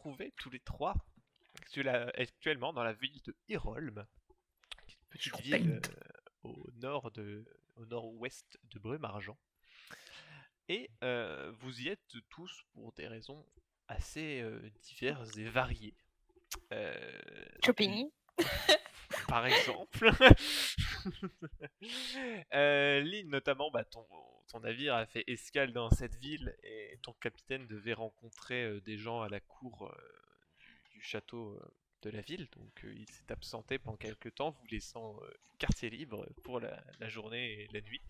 trouvez tous les trois actuellement dans la ville de Hirolm, petite ville au nord-ouest de Brume-Argent. Et vous y êtes tous pour des raisons assez diverses et variées. Shopping. Par exemple. Lynn, notamment, ton navire a fait escale dans cette ville et ton capitaine devait rencontrer des gens à la cour du château de la ville. Donc il s'est absenté pendant quelques temps, vous laissant quartier libre pour la journée et la nuit.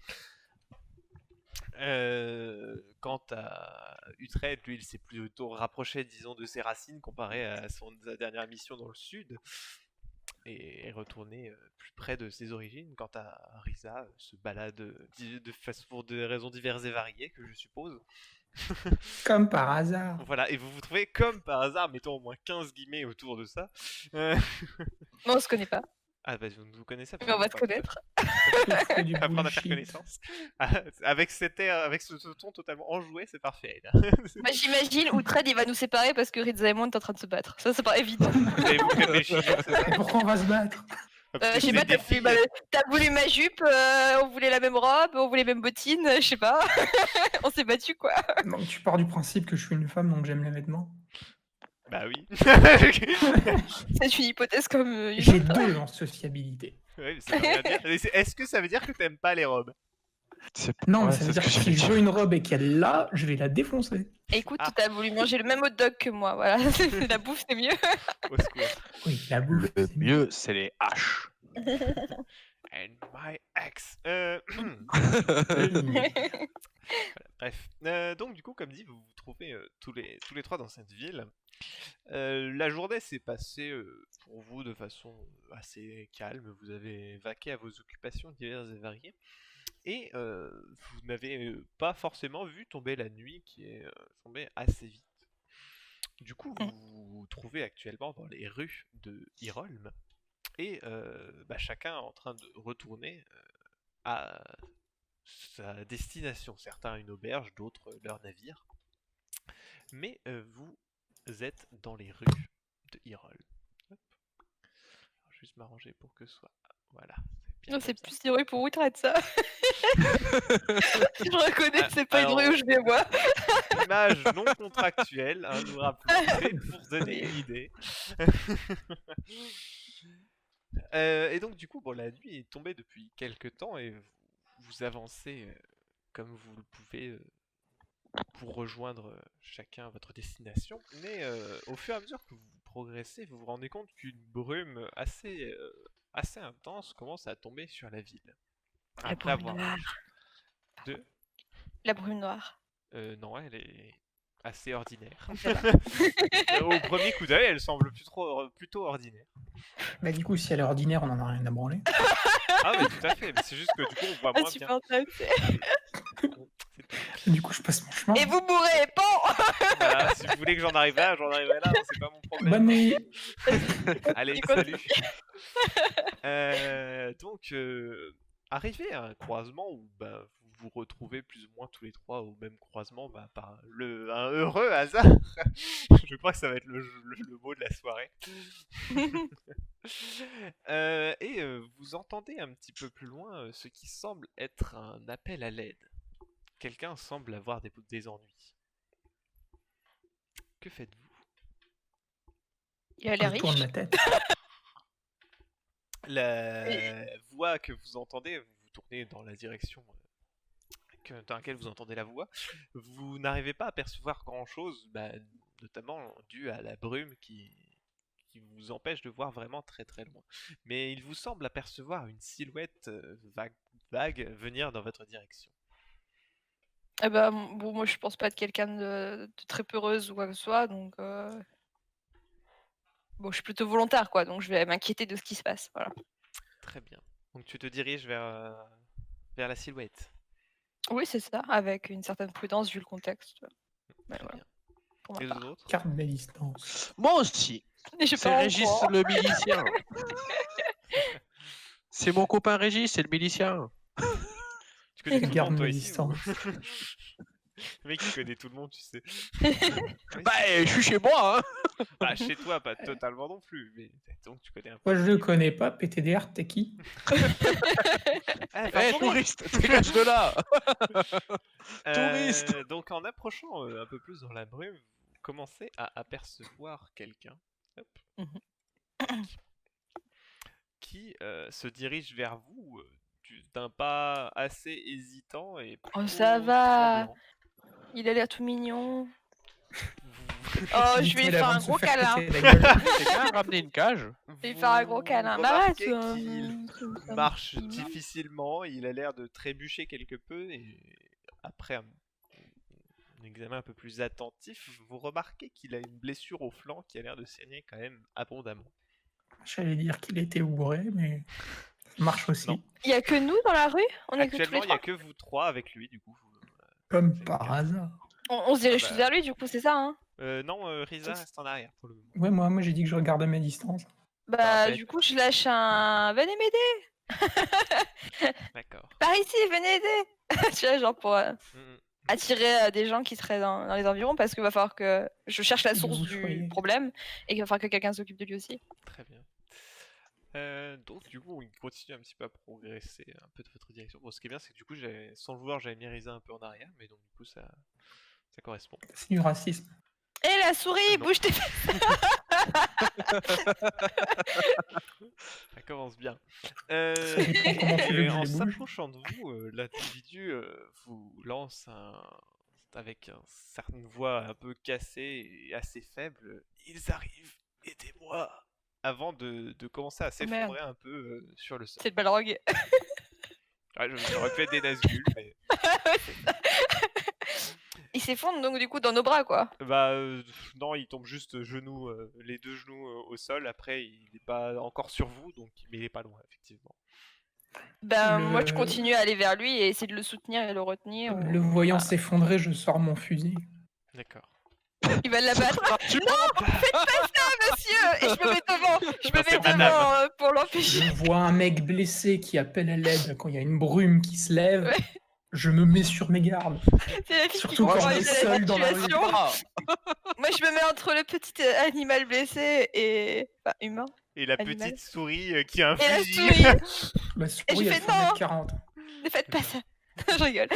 Quant à Utrecht, lui, il s'est plutôt rapproché, disons, de ses racines comparé à sa dernière mission dans le sud et est retourné plus près de ses origines. Quant à Risa, se balade pour des raisons diverses et variées, que je suppose. Comme par hasard. Voilà, et vous vous trouvez comme par hasard, mettons au moins 15 guillemets autour de ça. Non, on se connaît pas. Ah bah vous ne vous connaissez pas. Mais on va te connaître. Apprendre à faire connaissance. Avec ce ton totalement enjoué, c'est parfait. Moi, j'imagine Uhtred il va nous séparer parce que Riza et moi on est en train de se battre. Ça paraît évident. Vous allez vous réfléchir, c'est ça? Et pourquoi on va se battre? Je sais pas, t'as voulu ma jupe, on voulait la même robe, on voulait les mêmes bottines, je sais pas. On s'est battu quoi. Donc tu pars du principe que je suis une femme, donc j'aime les vêtements. Bah oui. C'est une hypothèse comme une J'ai autre. 2 en sociabilité. Oui, ça veut rien dire. Est-ce que ça veut dire que t'aimes pas les robes? Non, mais Ouais, ça veut c'est dire ce que que si j'allais je veux une robe et qu'elle est là, je vais la défoncer. Écoute, Ah. t'as voulu manger le même hot dog que moi, voilà. La bouffe c'est mieux. Au secours. Oui, la bouffe. Le c'est mieux, c'est les haches. And my ex. Bref. Donc du coup, comme dit, vous vous trouvez tous les trois dans cette ville. La journée s'est passée pour vous de façon assez calme. Vous avez vaqué à vos occupations diverses et variées. Et vous n'avez pas forcément vu tomber la nuit qui est tombée assez vite. Du coup, vous vous trouvez actuellement dans les rues de Hirolm. Et chacun est en train de retourner à sa destination. Certains à une auberge, d'autres leur navire. Mais vous êtes dans les rues de Hirolm. Hop. Alors, juste m'arranger pour que ce soit... Voilà. Non, c'est plus une rue pour Uhtred ça. Je reconnais que c'est pas une rue où je vais moi. Image non contractuelle, hein, nous rappelons, c'est pour donner une idée. Et donc du coup, la nuit est tombée depuis quelques temps et vous avancez comme vous le pouvez pour rejoindre chacun votre destination. Mais au fur et à mesure que vous progressez, vous vous rendez compte qu'une brume assez intense commence à tomber sur la ville. La brume noire. La brume noire. Non, elle est assez ordinaire. Au premier coup d'œil, elle semble plutôt ordinaire. Bah du coup, si elle est ordinaire, on en a rien à branler. Ah mais tout à fait, mais c'est juste que du coup on voit moins bien. Du coup, je passe mon chemin. Et vous mourrez, bon. Voilà, si vous voulez que j'en arrive là, hein, c'est pas mon problème. Bonne nuit. Allez, salut. Donc, arrivé à un croisement où vous vous retrouvez plus ou moins tous les trois au même croisement par un heureux hasard. Je crois que ça va être le mot de la soirée. Et vous entendez un petit peu plus loin ce qui semble être un appel à l'aide. Quelqu'un semble avoir des ennuis. Que faites-vous? Il a l'air Je tourne riche. ma tête. La voix que vous entendez, vous tournez dans la direction dans laquelle vous entendez la voix, vous n'arrivez pas à percevoir grand-chose, notamment dû à la brume qui vous empêche de voir vraiment très très loin. Mais il vous semble apercevoir une silhouette vague venir dans votre direction. Eh ben, bon, moi je pense pas être quelqu'un de très peureuse ou quoi que ce soit, donc bon, je suis plutôt volontaire, quoi, donc je vais m'inquiéter de ce qui se passe, voilà. Très bien. Donc tu te diriges vers la silhouette. Oui, c'est ça, avec une certaine prudence vu le contexte. Très bien. Pour ma Et les part. autres? Carte de distance. Moi aussi. C'est Régis le milicien. C'est mon copain Régis, c'est le milicien. Tu connais tout le Garde monde, toi, mes ici, ou... distances. Le mec il connaît tout le monde, tu sais. Bah, je suis chez moi, hein. Bah, chez toi, pas totalement non plus, mais donc tu connais un peu. Moi, je le connais pas. PTDR, t'es qui? Eh, touriste, dégage de là. Touriste. Donc en approchant un peu plus dans la brume, vous commencez à apercevoir quelqu'un hop, qui se dirige vers vous d'un pas assez hésitant et Oh, ça plutôt va. tremblant. Il a l'air tout mignon. Vous- Oh, je vais lui Dites-le faire avant un de se gros faire câlin. péter la gueule. Quelqu'un a ramené une cage. Je vais lui faire un gros câlin. Mais arrête. remarquez qu'il ça me marche fait mal. difficilement, il a l'air de trébucher quelque peu et après un examen un peu plus attentif, vous remarquez qu'il a une blessure au flanc qui a l'air de saigner quand même abondamment. J'allais dire qu'il était bourré, mais ça marche aussi. Non. Il y a que nous dans la rue? On est que tous les Actuellement, il n'y a trois? que vous trois avec lui, du coup. Comme c'est par le cas. hasard. On se dirige bah. tous vers lui, du coup, c'est ça, hein? Non, Risa reste en arrière pour le moment. Ouais, moi j'ai dit que je regardais mes distances. Bah, peut-être. du coup, je lâche un. Venez m'aider! D'accord. Par ici, venez aider! Tu vois, genre pour Mm. attirer des gens qui seraient dans les environs, parce qu'il va falloir que je cherche la Que source vous du soyez. problème et qu'il va falloir que quelqu'un s'occupe de lui aussi. Très bien. Donc du coup, il continue un petit peu à progresser un peu de votre direction. Bon, ce qui est bien, c'est que du coup, sans le vouloir, j'avais mis Risa un peu en arrière, mais donc du coup, ça correspond. C'est du racisme. Et la souris, Non. bouge tes fesses! Ça commence bien. Ça dépend comment tu veux Et que je en les bouge. s'approchant de vous, l'individu vous lance avec une certaine voix un peu cassée et assez faible. Ils arrivent, aidez-moi! Avant de commencer à s'effondrer un peu sur le sol. C'est le balrog. Ouais, j'aurais pu être des Nazgûl, mais Il s'effondre donc du coup dans nos bras, quoi. bah non, il tombe juste les deux genoux au sol. Après, il n'est pas encore sur vous, donc mais il est pas loin effectivement. Ben, moi je Le- continue à aller vers lui et essayer de le soutenir et le retenir. Le voyant s'effondrer, je sors mon fusil. D'accord. Il va l'abattre. Non, faites pas ça, monsieur! Et je me mets devant, je me Non, c'est mets devant madame. pour l'empêcher. Je vois un mec blessé qui appelle à l'aide quand il y a une brume qui se lève. Ouais. Je me mets sur mes gardes. C'est la fille qui Surtout comprend quand on les est seul dans la rue. situations. Ah, Moi je me mets entre le petit animal blessé et. Enfin, humain. Et la Animal. petite souris qui a un Et la fusil. souris! La Et souris, je elle fais fait 1m40. Ne faites pas ça! Je rigole.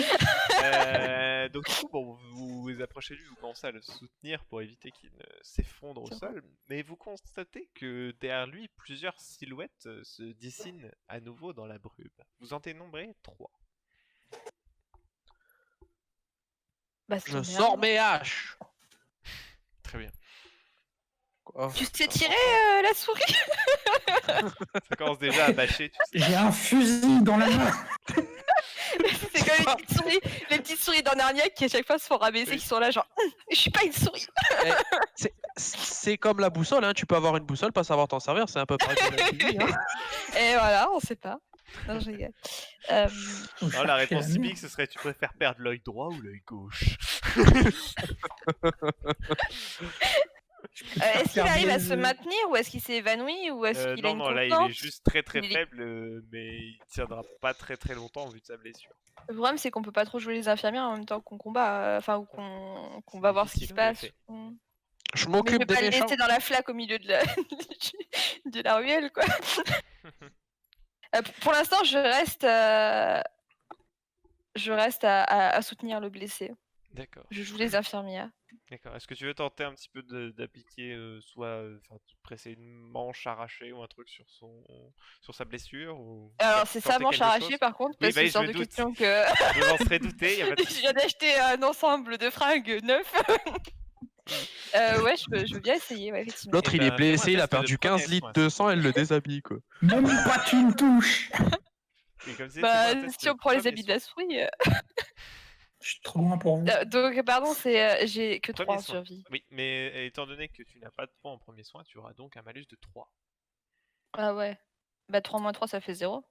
Donc du coup, bon, vous vous approchez de lui, vous commencez à le soutenir pour éviter qu'il ne s'effondre au C'est sol, mais vous constatez que derrière lui, plusieurs silhouettes se dessinent à nouveau dans la brume. Vous en dénombrez 3. Bah, c'est je merde. sors mes haches. Très bien. Quoi. Tu sais tirer la souris? Ça commence déjà à bâcher, tu sais. J'ai un fusil dans la main. C'est comme les petites souris dans Narnia qui à chaque fois se font rabaisser, Oui. qui sont là genre je suis pas une souris. C'est comme la boussole, hein. Tu peux avoir une boussole, pas savoir t'en servir, c'est un peu pareil que la TV, hein. Et voilà, on sait pas. Non, je rigole. Faut Alors, la chercher réponse mine. typique, ce serait tu préfères perdre l'œil droit ou l'œil gauche? Je préfère Est-ce qu'il faire arrive à des- se maintenir ou est-ce qu'il s'est évanoui ou est-ce qu'il a Non, une non, là il est contenance? juste très très Il est- faible, mais il tiendra pas très très longtemps vu de sa blessure. Le problème c'est qu'on peut pas trop jouer les infirmières en même temps qu'on combat, enfin ou qu'on va voir ce qui se difficile, en passe. effet. Je Mais je m'occupe vais des pas le méchants. laisser dans la flaque au milieu de la, de la ruelle quoi. Pour l'instant je reste à soutenir le blessé. D'accord. Je joue les infirmières. D'accord. Est-ce que tu veux tenter un petit peu d'appliquer soit de presser une manche arrachée ou un truc sur sa blessure ou Alors tenter c'est sa manche quelque arrachée chose par contre Oui, parce bah, que je c'est hors me de doute. question que Je m'en serais douté, y a pas de je viens d'acheter un ensemble de fringues neuf. Ouais, je veux bien essayer, ouais, effectivement. L'autre, Eh il est ben, blessé, fais-moi un il a test de perdu premier 15 litres soin, de s'il sang, te elle le déshabille, quoi. Même pas tu me touches. Et comme c'est, Bah, fais-moi un test si de on prend les premier habits de la soin. souris. Je suis trop loin pour vous. Donc, pardon, c'est j'ai que 3 Premier en soin. survie. Oui, mais étant donné que tu n'as pas de points en premier soin, tu auras donc un malus de 3. Ah ouais. Bah, 3 moins 3, ça fait 0.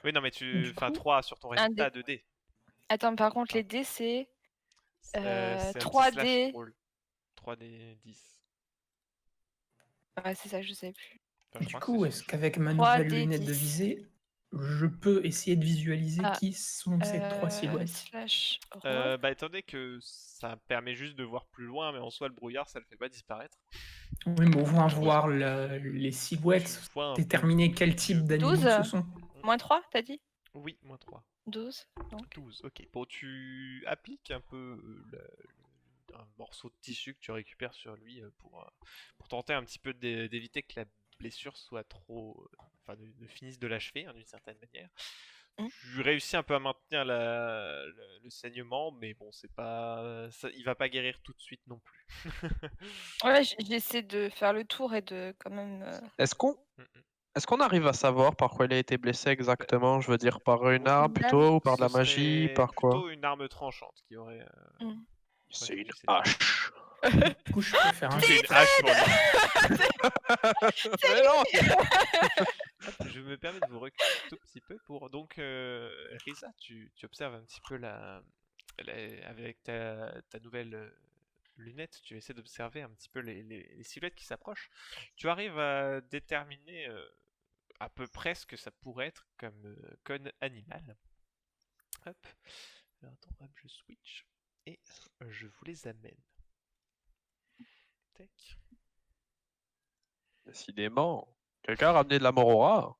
Oui, non, mais Du enfin coup, 3 sur ton un résultat de dés. Attends, par contre, les dés, c'est C'est un petit 3 slash dés. roll. 3D 10. Ouais, c'est ça, je sais plus. Enfin, je Du crois que coup, c'est est-ce sur- qu'avec ma 3 nouvelle D lunette de 10. visée, je peux essayer de visualiser Ah, qui sont ces 3 silhouettes. slash robe. Bah, étant donné que ça permet juste de voir plus loin, mais en soi, le brouillard, ça le fait pas disparaître. Oui, mais au moins voir les silhouettes, Tu vois un peu déterminer tout quel petit type peu. d'animaux 12. ce sont. Moins 3, t'as dit? Oui, moins 3. 12. Donc. 12, ok. Bon, tu appliques un peu un morceau de tissu que tu récupères sur lui pour tenter un petit peu d'éviter que la blessure soit trop. Enfin, ne finisse de l'achever, hein, d'une certaine manière. Mm. Tu réussis un peu à maintenir le saignement, mais bon, c'est pas. Il va pas guérir tout de suite non plus. Ouais, j'essaie de faire le tour et de quand même. Est-ce qu'on Mm, mm. est-ce qu'on arrive à savoir par quoi il a été blessé exactement? Je veux dire, par une arme Une plutôt, ou par de la Ce magie, serait par quoi? plutôt une arme tranchante qui aurait. C'est une touché cette arme. hache. Du coup, je peux faire un C'est jet. une hache pour lui. Mais non. Je me permets de vous reculer un tout petit peu pour. Donc, Risa, tu observes un petit peu avec ta nouvelle lunette, tu essaies d'observer un petit peu les silhouettes qui s'approchent. Tu arrives à déterminer à peu près ce que ça pourrait être comme animal. Hop. Alors, attends, hop, je switch et je vous les amène. Tac. Décidément. Quelqu'un a ramené de la morora?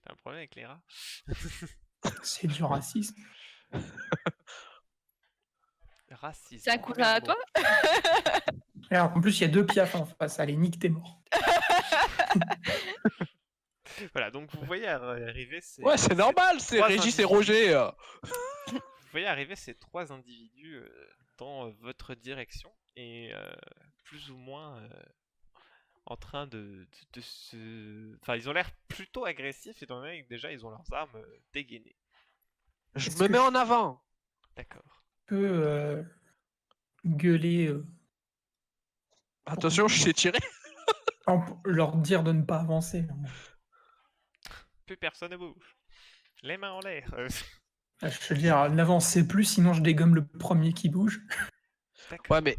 T'as un problème avec les rats? C'est du racisme. Racisme. C'est un cousin à toi? Et alors, en plus, il y a 2 piafs en face. Allez, nique, t'es mort. Voilà, donc vous voyez arriver ces. Ouais, c'est normal, c'est 3 Régis et individus. Roger. Vous voyez arriver ces 3 individus dans votre direction et plus ou moins en train de se. Enfin, ils ont l'air plutôt agressifs étant donné que déjà ils ont leurs armes dégainées. Je Est-ce me que mets je- en avant. D'accord. Je peux gueuler, Attention, je sais tirer. leur dire de ne pas avancer. Plus personne ne bouge. Les mains en l'air. Je veux dire, n'avancez plus, sinon je dégomme le premier qui bouge. D'accord. Ouais, mais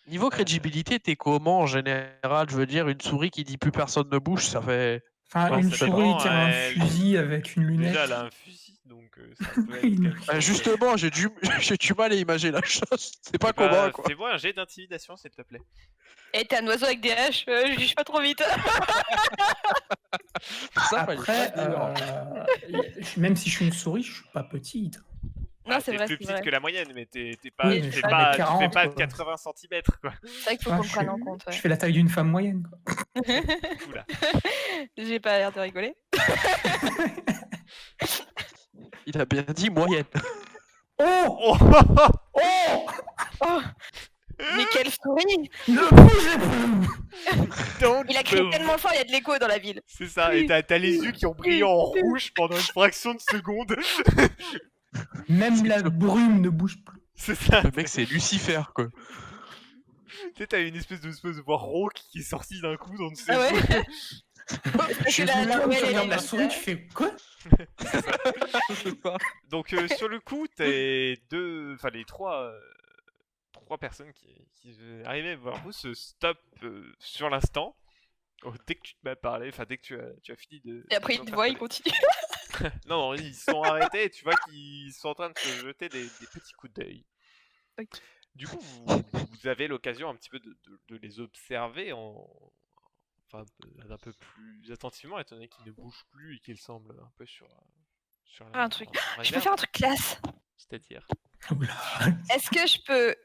niveau crédibilité, t'es comment en général? Je veux dire, une souris qui dit plus personne ne bouge, ça fait. Enfin, Ouais, une ça souris dépend, qui a un elle- fusil avec une lunette. Déjà, elle a un fusil, donc ça peut être Oui, mais- quelque chose. Justement, j'ai du mal à imaginer la chose. C'est pas Eh ben, commun, quoi. fais-moi un jet d'intimidation, s'il te plaît. Et t'es un oiseau avec des haches, je juge pas trop vite. Ça, fallait Après, pas dire. même si je suis une souris, je suis pas petite. Non, Ah, c'est t'es vrai, plus c'est petite vrai. que la moyenne, mais t'es pas, Oui, tu mais fais je fais pas, 1m40, tu fais pas quoi. 80 cm, quoi. C'est vrai qu'il faut Ouais, qu'on je prenne suis- en compte. Je Ouais. fais la taille d'une femme moyenne. Quoi. Oula. J'ai pas l'air de rigoler. Il a bien dit moyenne. Oh, Oh oh, Oh, mais quelle souris! ne bougez plus. Don't Il a crié move. tellement fort, il y a de l'écho dans la ville. C'est ça, et t'as les yeux qui ont brillé en rouge pendant une fraction de seconde. Même la brume ne bouge plus. C'est ça. Le mec, c'est Lucifer, quoi. Tu sais, t'as une espèce de voix rauque qui est sortie d'un coup dans Ah ouais? Je que la- la tu rouelle, elle regardes est la comme souris, ça. tu fais quoi? Donc sur le coup, enfin les trois personnes qui arrivaient voir vous se stoppent sur l'instant. Oh, dès que tu m'as parlé, enfin dès que tu as fini de. Et après, il te voit, il continue. Non, non, ils sont arrêtés et tu vois qu'ils sont en train de se jeter des petits coups d'œil. Ok. Du coup, vous avez l'occasion un petit peu de les observer enfin, d'un peu plus attentivement, étant donné qu'ils ne bougent plus et qu'ils semblent un peu sur Un truc. en Je peux réserve. faire un truc classe. C'est-à-dire. Oula. Est-ce que je peux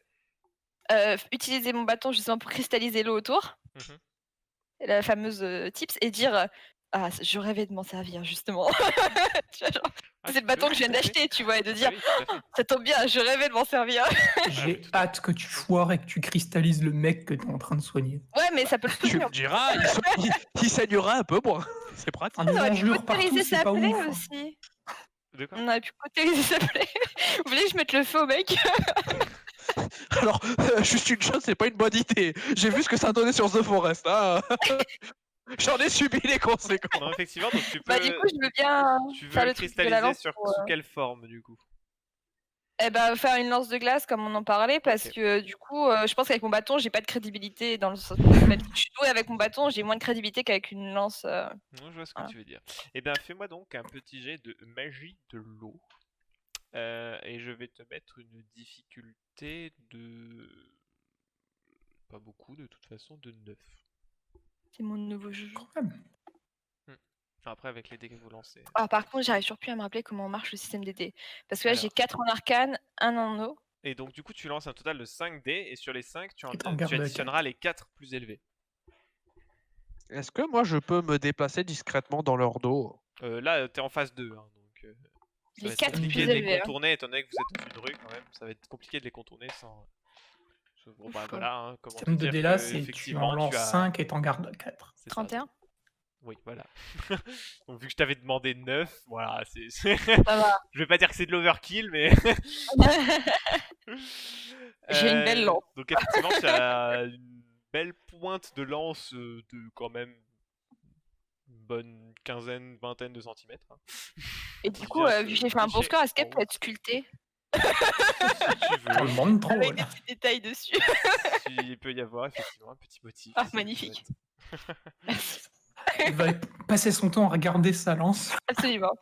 utiliser mon bâton justement pour cristalliser l'eau autour? Mhm. La fameuse tips, et dire ah, je rêvais de m'en servir justement. Tu vois, genre, Ah, c'est tu le bâton peux, que je viens tout à fait. d'acheter, tu vois, et de Ah dire oui, tout à fait. ça tombe bien, je rêvais de m'en servir. J'ai hâte que tu foires et que tu cristallises le mec que t'es en train de soigner. Ouais, mais ça peut le Tu soutenir. me diras, il saignera un peu moins. C'est pratique. Ah, On des aurait pu engelures partout, cautériser c'est sa pas plaie ouf. hein. aussi. De quoi? On aurait pu cautériser sa plaie. Vous voulez que je mette le feu au mec? Alors, juste une chose, c'est pas une bonne idée. J'ai vu ce que ça donnait sur The Forest. Hein. J'en ai subi les conséquences. Non, effectivement, donc tu peux. Bah, du coup, je veux bien Tu veux faire le le truc de la cristalliser lance. sous pour, quelle forme du coup? Eh ben, faire une lance de glace comme on en parlait, parce Ok. que du coup, je pense qu'avec mon bâton, j'ai pas de crédibilité dans le sens. Même si je suis douée avec mon bâton, j'ai moins de crédibilité qu'avec une lance. Non, je vois ce que Voilà. tu veux dire. Eh bien, fais-moi donc un petit jet de magie de l'eau. Et je vais te mettre une difficulté de... Pas beaucoup, de toute façon, de 9. C'est mon nouveau jeu. Quand même. Enfin, après, avec les dés que vous lancez. Ah, par contre, j'arrive toujours plus à me rappeler comment marche le système des dés. Parce que là, j'ai Alors. 4 en arcane, 1 en eau. Et donc, du coup, tu lances un total de 5 dés, et sur les 5, Et t'en tu gardes additionneras les 4 plus élevés. Est-ce que moi je peux me déplacer discrètement dans leur dos? Là, t'es en phase 2, hein, donc ça Les va être 4 compliqué plus de les élevés. contourner, étant donné que vous êtes dans une rue quand même. Ça va être compliqué de les contourner sans. Bon, bah Ouf. voilà, hein, comment te Système de dire dés là, que, c'est tu en effectivement, lances tu as. 5 et t'en gardes 4. C'est ça. 31. Oui, voilà. Donc, vu que je t'avais demandé 9, voilà, c'est. Ça va. Je vais pas dire que c'est de l'overkill, mais. J'ai une belle lance. Donc, effectivement, tu as une belle pointe de lance de quand même une bonne quinzaine, vingtaine de centimètres. Hein. Et du Qui coup, vient vu que se j'ai fait un bon nicher score, est-ce qu'elle en peut haut. être sculptée Si tu Tout le veux, monde trop, avec des là. petits détails dessus? il peut y avoir effectivement un petit motif. Ah, c'est magnifique. chouette. Merci. Elle va passer son temps à regarder sa lance. Absolument.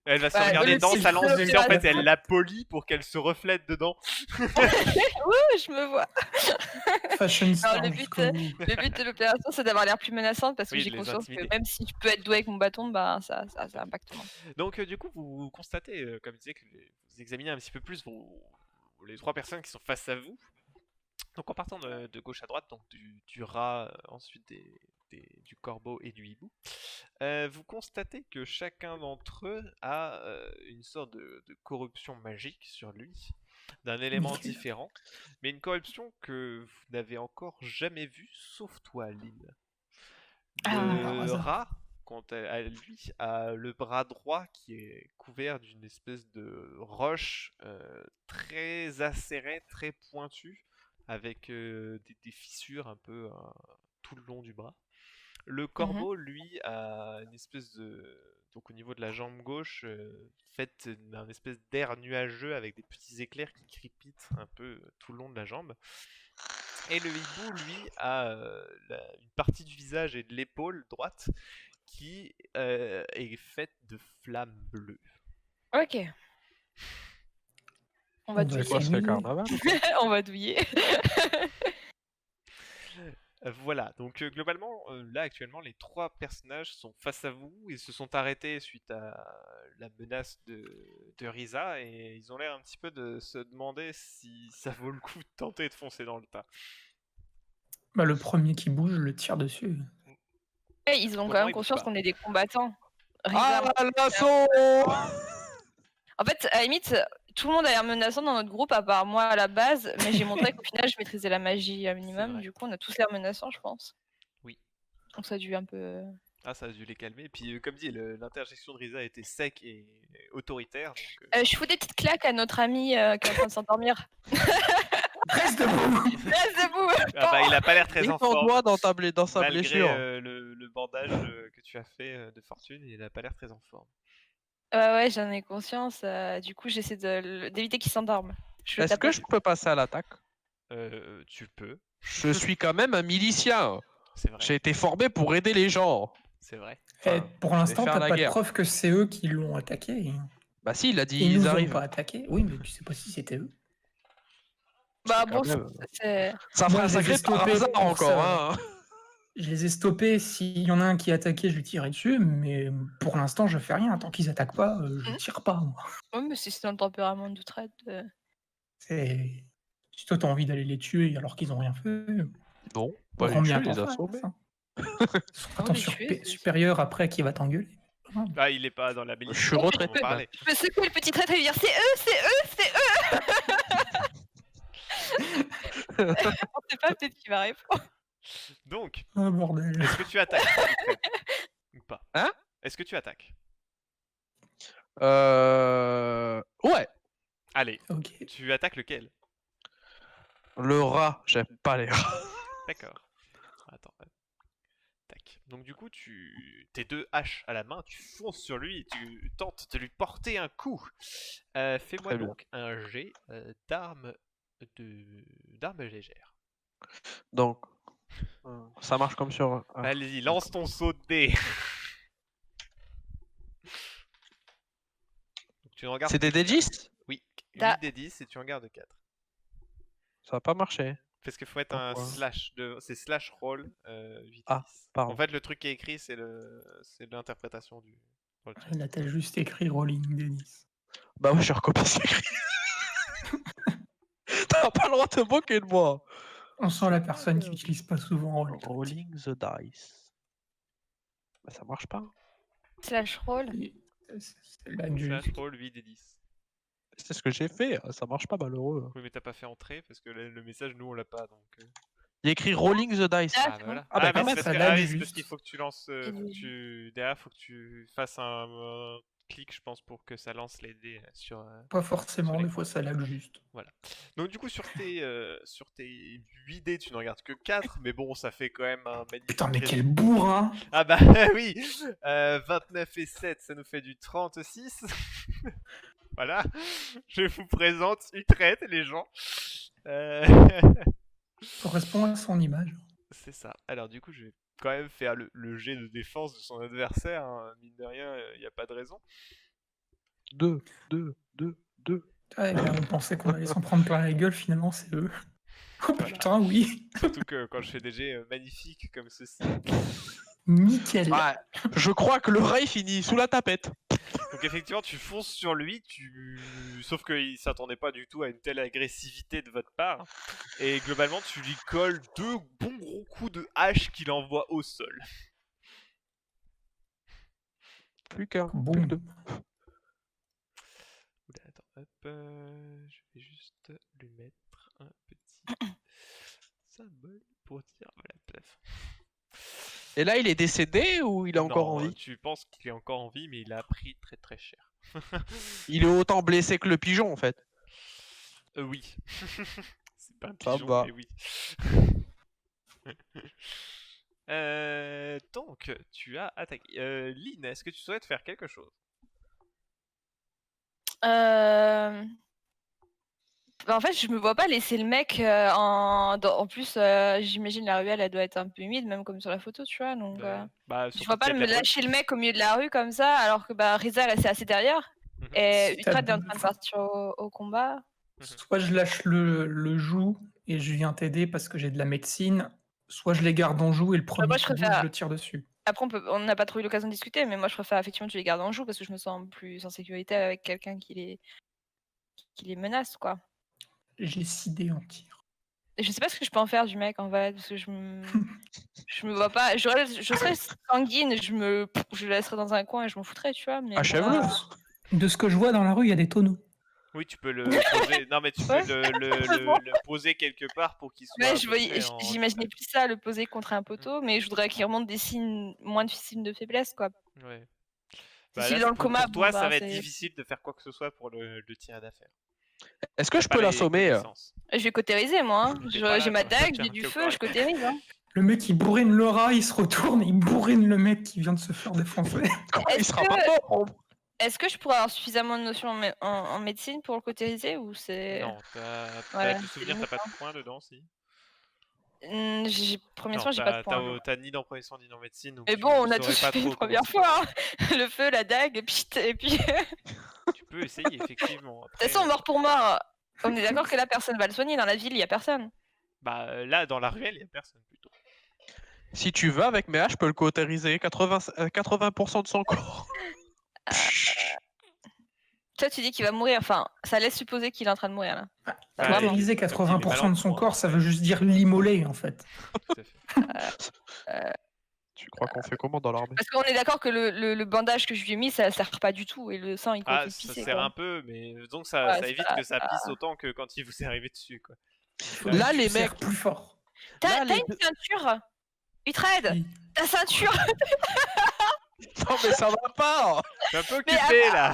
Elle va se Ouais, regarder le dans petit sa lance, creux tu de sais, en fait, l'opération. elle la polie pour qu'elle se reflète dedans. Je me vois. Fashion star le but, jusqu'au bout. Le but de l'opération, c'est d'avoir l'air plus menaçante parce que Oui, j'ai de les conscience que intimider. même si je peux être douée avec mon bâton, bah ça impacte moins. Donc, du coup, vous constatez, comme je disais, que vous examinez un petit peu plus les 3 personnes qui sont face à vous. Donc, en partant de gauche à droite, donc du rat, ensuite du corbeau et du hibou, vous constatez que chacun d'entre eux a une sorte de corruption magique sur lui, d'un élément Nickel. différent, mais une corruption que vous n'avez encore jamais vue, sauf toi, Lille. Ah. Par Le hasard. rat, quant à lui, a le bras droit qui est couvert d'une espèce de roche très acérée, très pointue, avec des fissures un peu tout le long du bras. Le corbeau, lui, a une espèce de... Donc au niveau de la jambe gauche, faite d'un espèce d'air nuageux avec des petits éclairs qui crépitent un peu tout le long de la jambe. Et le hibou, lui, a une partie du visage et de l'épaule droite qui est faite de flammes bleues. Ok. On va On va C'est douiller. quoi, c'est le Oui. carnaval ou quoi? On va douiller. Voilà, donc globalement, là actuellement, les 3 personnages sont face à vous. Ils se sont arrêtés suite à la menace de Risa et ils ont l'air un petit peu de se demander si ça vaut le coup de tenter de foncer dans le tas. Bah, le premier qui bouge, je le tire dessus. Et ils ont Pour quand moi, même ils bougent conscience pas. qu'on est des combattants. Ah, Risa, l'assaut! en fait, à la limite, tout le monde a l'air menaçant dans notre groupe, à part moi à la base, mais j'ai montré qu'au final, je maîtrisais la magie à C'est minimum. vrai. Du coup, on a tous l'air menaçants, je pense. Oui. Donc ça a dû un peu. Ah, ça a dû les calmer. Et puis, comme dit, l'interjection de Risa était sec et autoritaire. Donc, Je fous des petites claques à notre ami qui est en train de s'endormir. Reste debout. Reste debout. ah bah, il a pas l'air très Mets en ton forme. doigt dans sa Malgré blessure. le bandage que tu as fait de fortune, il a pas l'air très en forme. Ouais, j'en ai conscience. Du coup, j'essaie d'éviter qu'il s'endorme. Je le Est-ce que tapote. je peux passer à l'attaque? Tu peux, Je suis quand même un milicien. c'est vrai. J'ai été formé pour aider les gens. C'est vrai. Eh, Enfin, pour je vais l'instant, faire t'as la pas de guerre. preuve que c'est eux qui l'ont attaqué. Bah si, il a dit Ils ils nous ont arrivent. pas attaqué. Oui, mais tu sais pas si c'était eux. Bah C'est bon, quand même- c'est. Ça Moi, fera un je les ai sacré par stoppés hasard pour encore, ça. hein. Je les ai stoppés. S'il y en a un qui attaquait, je lui tirais dessus. Mais pour l'instant, je fais rien. Tant qu'ils attaquent pas, je tire pas. Moi. Ouais, mais si c'est dans le tempérament de traite. C'est... Si toi, t'as envie d'aller les tuer alors qu'ils ont rien fait, Non, pas grand les bien tuer, t'en les fasse, assommer. hein. Oh, Ton les tuer, c'est- supérieur après qui va t'engueuler. Ah, il est pas dans la Je milice. suis on retraité. en parlait. Je peux secouer le petit traître et lui dire c'est eux. On sait pas, peut-être qu'il va répondre. Donc, Ah, bordel. est-ce que tu attaques Wilfred ou pas? Hein? Est-ce que tu attaques? Ouais, Allez, Ok. tu attaques lequel? le rat, j'aime pas les rats. D'accord. Attends. Tac. Donc du coup, tes deux haches à la main, tu fonces sur lui et tu tentes de lui porter un coup. Fais-moi Très bien. donc un jet d'armes d'armes légères. Donc, ça marche comme sur. Allez-y, lance ton saut de dés. Donc, tu en gardes C'est des que quatre. D10? Oui, 8 Da- des 10 et tu en gardes 4. Ça va pas marcher. Parce qu'il faut être un Pourquoi slash. C'est slash roll 8 Ah, 10. pardon. En fait, le truc qui est écrit, c'est l'interprétation du. dans le chat. Là, t'as juste écrit Rolling Dennis. Bah ouais, j'ai recopié ce écrit. T'as pas le droit de te moquer de moi. On sent la personne qui utilise pas souvent Rolling. Rolling the dice. Bah ça marche pas. Slash roll. C'est là du. Slash roll 8 des 10. C'est ce que j'ai fait, ça marche pas malheureux. Oui, mais t'as pas fait entrer parce que le message, nous, on l'a pas. Donc, Il y a écrit Rolling the dice. Ah, bah voilà. Ah, bah, mais quand même, c'est ça parce que- lag c'est parce juste. qu'il faut que tu lances. Derrière, faut que tu fasses un clic, je pense, pour que ça lance les dés sur. Pas forcément, sur des l'écran. fois ça lag juste. Donc, du coup, sur tes 8 dés, tu n'en gardes que 4, mais bon, ça fait quand même un magnifique. Putain, mais résultat. quel bourrin! Ah bah oui 29 et 7, ça nous fait du 36. Voilà, je vous présente Utrecht, les gens. Correspond à son image. C'est ça. Alors du coup, je vais quand même faire le jet de défense de son adversaire. Hein. Mine de rien, il n'y a pas de raison. 2. Ouais, là, on pensait qu'on allait s'en prendre plein la gueule, finalement c'est eux. Oh Voilà. putain, oui! Surtout que quand je fais des jets magnifiques comme ceci. Nickel! Ouais, je crois que le Ray finit sous la tapette. Donc effectivement, tu fonces sur lui, sauf qu'il s'attendait pas du tout à une telle agressivité de votre part. Et globalement, tu lui colles 2 bons gros coups de hache qu'il envoie au sol. Plus qu'un. Bon. Plus que deux. Oula, attends, hop, je vais juste lui mettre un petit symbole pour dire voilà, bref. Et là, il est décédé ou il est encore en Non, vie? tu penses qu'il est encore en vie, mais il a pris très très cher. Il est autant blessé que le pigeon en fait. Oui. C'est pas un Ça pigeon, va. mais oui. Donc, tu as attaqué. Lynn, est-ce que tu souhaites faire quelque chose? Bah, en fait, je me vois pas laisser le mec en plus, j'imagine la ruelle, elle doit être un peu humide, même comme sur la photo, tu vois. Donc, Bah, je surtout vois pas qu'il y a me de la lâcher le mec au milieu de la rue comme ça, alors que bah, Riza, elle, c'est assez derrière. Mhm. Et Si t'as Utrecht est en deux- train de partir au combat. Soit je lâche le joug et je viens t'aider parce que j'ai de la médecine, soit je les garde en joue et le premier moi, je qui bouge, préfère- je le tire dessus. Après, on n'a pas trop eu l'occasion de discuter, mais moi, je préfère effectivement que tu les gardes en joue parce que je me sens plus en sécurité avec quelqu'un qui les menace, quoi. J'ai 6 dés en tir. Et je sais pas ce que je peux en faire du mec en fait, parce que je me vois pas. Je serais sanguine, je le laisserais dans un coin et je m'en foutrais, tu vois. Mais Achève-le. De ce que je vois dans la rue, il y a des tonneaux. Oui, tu peux le poser. Non, mais tu peux Ouais. le poser quelque part pour qu'il soit. Ouais, à peu près en- j'imaginais plus ça, le poser contre un poteau, mais je voudrais qu'il remonte des signes, moins de signes de faiblesse, quoi. Ouais. S'il est là, dans le pour coma, toi, bon, ça bah, va être c'est- difficile de faire quoi que ce soit pour le tirer d'affaire. Est-ce que je Pas peux les l'assommer? connaissances. Je vais cautériser, moi. Hein. T'es pas là, J'ai ma toi. dague, Tiens, j'ai du t'es au feu, corps. je cautérise. Hein. Le mec, il bourrine Laura, il se retourne et il bourrine le mec qui vient de se faire défoncer. Il Est-ce sera que- pas mort. Est-ce que je pourrais avoir suffisamment de notions en médecine pour le cautériser ou c'est. Non, t'as Ouais, tes souvenirs, limite, t'as pas de points dedans, si? Premier Non, soin, j'ai pas de points. t'as ni dans premier soin ni dans médecine. Donc Mais tu bon, on a saurais tous pas fait trop une première comment fois. Hein. Le feu, la dague, et puis. De Tu peux essayer, effectivement. toute façon, mort pour mort. On est d'accord que là, personne va le soigner. Dans la ville, il y a personne. Bah là, dans la ruelle, il y a personne plutôt. Si tu veux, avec mes haches, je peux le cautériser 80% de son corps. Toi, tu dis qu'il va mourir. Enfin, ça laisse supposer qu'il est en train de mourir là. Ouais, Cautériser il est 80% de son malade, corps, ça veut juste dire l'immoler en fait. Tout à fait. Tu crois qu'on fait comment dans l'armée? Parce qu'on est d'accord que le bandage que je lui ai mis, ça sert pas du tout. Et le sang, il Ah, continue de ça pisser. sert quoi. un peu, mais donc ça, Ouais, ça c'est évite pas- que ça pisse autant que quand il vous est arrivé dessus, quoi. Là, Tu les serres mecs, plus fort. T'as Là, les une ceinture Utrecht, Oui. ta ceinture Non mais ça va pas. Je suis un peu Mais occupé là.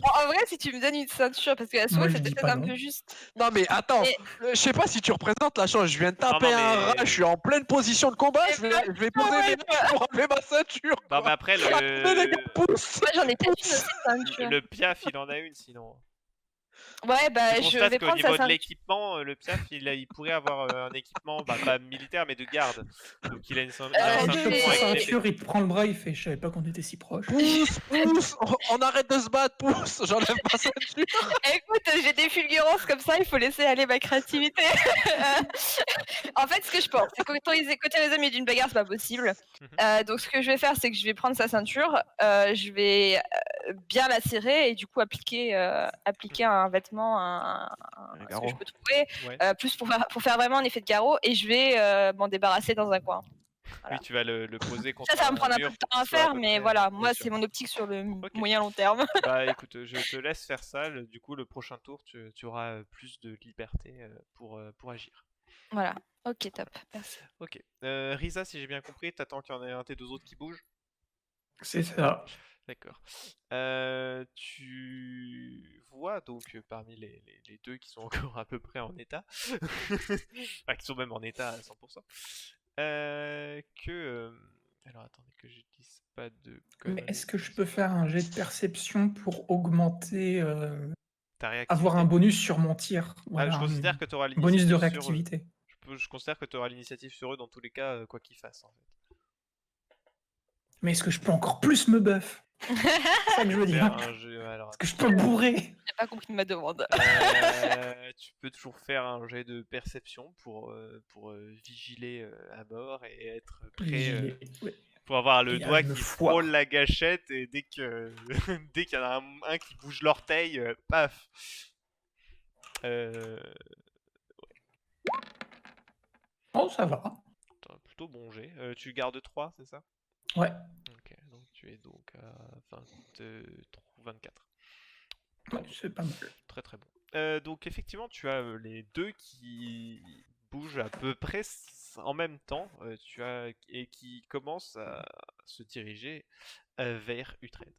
En vrai, si tu me donnes une ceinture, parce que la Moi, souris, je c'est dis peut-être pas un non. peu juste. Non mais attends, Et- je sais pas si tu représentes la chance, je viens de taper non, un mais- rat, je suis en pleine position de combat, Mais je vais poser ouais, mes mains pour enlever ma ceinture Non, mais quoi. après, Allez les gars, pousse. Moi, j'en ai peut-être une aussi de ceinture. le Piaf, il en a une sinon. Ouais, bah, Tu je constates vais qu'au prendre sa niveau de ceinture. l'équipement, le Piaf, il pourrait avoir un équipement, bah, pas militaire, mais de garde. Donc il a un Quand il je chope ceinturon sa avec vais- l'épée. ceinture, il te prend le bras, il fait « Je savais pas qu'on était si proches. » Pousse, on arrête de se battre, pousse, j'enlève ma ceinture. Écoute, j'ai des fulgurances comme ça, il faut laisser aller ma créativité. En fait, ce que je pense, c'est que les amis d'une bagarre, c'est pas possible. Donc, ce que je vais faire, c'est que je vais prendre sa ceinture, je vais bien la serrer et du coup appliquer un vêtement, ce que garrot. je peux trouver, Ouais. plus pour faire vraiment un effet de garrot, et je vais m'en débarrasser dans un coin. Voilà. Oui, tu vas le poser contre Ça va me prendre un mur peu de pour temps qu'il à soit à faire, peu mais près, voilà, bien moi, sûr. c'est mon optique sur le Ok. moyen long terme. Bah écoute, je te laisse faire ça. Du coup, le prochain tour, tu auras plus de liberté pour agir. Voilà, ok, top, merci. Ok. Risa, si j'ai bien compris, t'attends qu'il y en ait un des deux autres qui bouge. C'est ça. D'accord. Tu vois donc parmi les deux qui sont encore à peu près en état, enfin qui sont même en état à 100%, alors attendez que je dise pas de Mais conneries. est-ce que je peux faire un jet de perception pour augmenter, Ta avoir un réactivité. bonus sur mon tir? Ah, Voilà, je un considère que tu auras bonus de l'initiative sur eux. réactivité. Je considère que tu auras l'initiative sur eux dans tous les cas, quoi qu'ils fassent en fait. Mais est-ce que je peux encore plus me buff? C'est ça que je veux Faire dire. un jeu. Alors, Est-ce que je peux bourrer? J'ai pas compris ma demande. tu peux toujours faire un jet de perception pour vigiler à mort et être prêt Ouais. pour avoir le Et là, doigt je me qui foire. frôle la gâchette et dès dès qu'il y en a un qui bouge l'orteil, paf. Oh, ça va. T'as un plutôt bon jet. Tu gardes 3, c'est ça? Ouais. Ok, donc tu es donc à 24. Ouais, c'est pas mal. Très très bon. Donc effectivement, tu as les deux qui bougent à peu près en même temps, et qui commencent à se diriger vers Utrecht.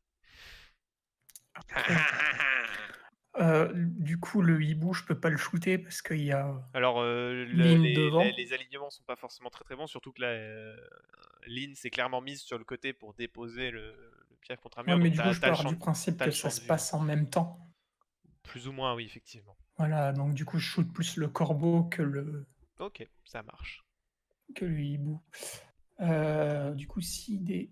Du coup, le hibou, je peux pas le shooter parce qu'il y a Alors, Lynn devant. les alignements sont pas forcément très très bons, surtout que là, Lynn s'est clairement mise sur le côté pour déposer le piaf contre un mur. Ouais, mais Donc du coup, je t'as le pars champ du principe t'as que le champ ça de se vue. passe en même temps. Plus ou moins, oui, effectivement. Voilà, donc du coup, je shoot plus le corbeau que le Ok, ça marche. hibou. Du coup, si des...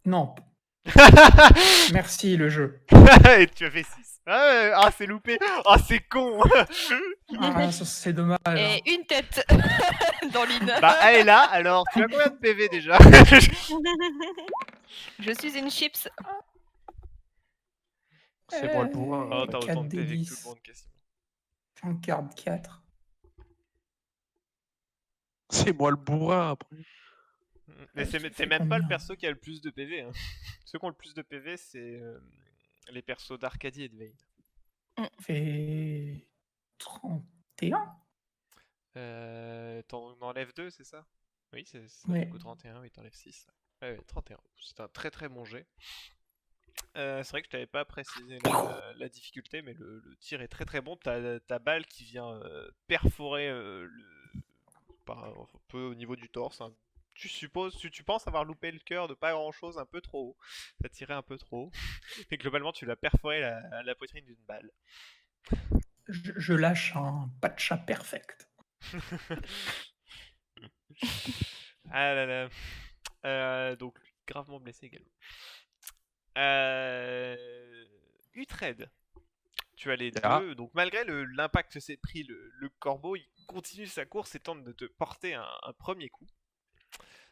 Non. Merci, le jeu. Et tu as fait 6. Ah, c'est loupé. Ah, c'est con. Ah, ça, c'est dommage. hein. Et une tête dans l'île. Bah, elle est là. Alors, tu as combien de PV déjà? Je suis une chips. C'est moi le bourrin. Oh, t'as autant de 4 PV que tout le 10. monde, quasiment. J'en garde 4. C'est moi le bourrin après. Mais tu c'est fais même pas le combien perso qui a le plus de PV. Hein. Ceux qui ont le plus de PV, c'est les persos d'Arcadie et de Vayne. Fait 31. T'en enlèves 2, c'est ça? Oui, c'est ça, Ouais. du coup 31, oui, t'enlèves 6. Ouais, 31. C'est un très très bon jet. C'est vrai que je t'avais pas précisé la difficulté, mais le tir est très très bon. Ta balle qui vient perforer un peu au niveau du torse. Hein. Tu penses avoir loupé le cœur de pas grand chose, un peu trop haut. T'as tiré un peu trop haut. Mais globalement, tu l'as perforé la poitrine d'une balle. Je lâche un patcha perfect. Ah là là. Donc, lui, gravement blessé également. Utrecht. Tu as les Ah. deux. Donc, malgré l'impact que s'est pris le corbeau, il continue sa course et tente de te porter un premier coup.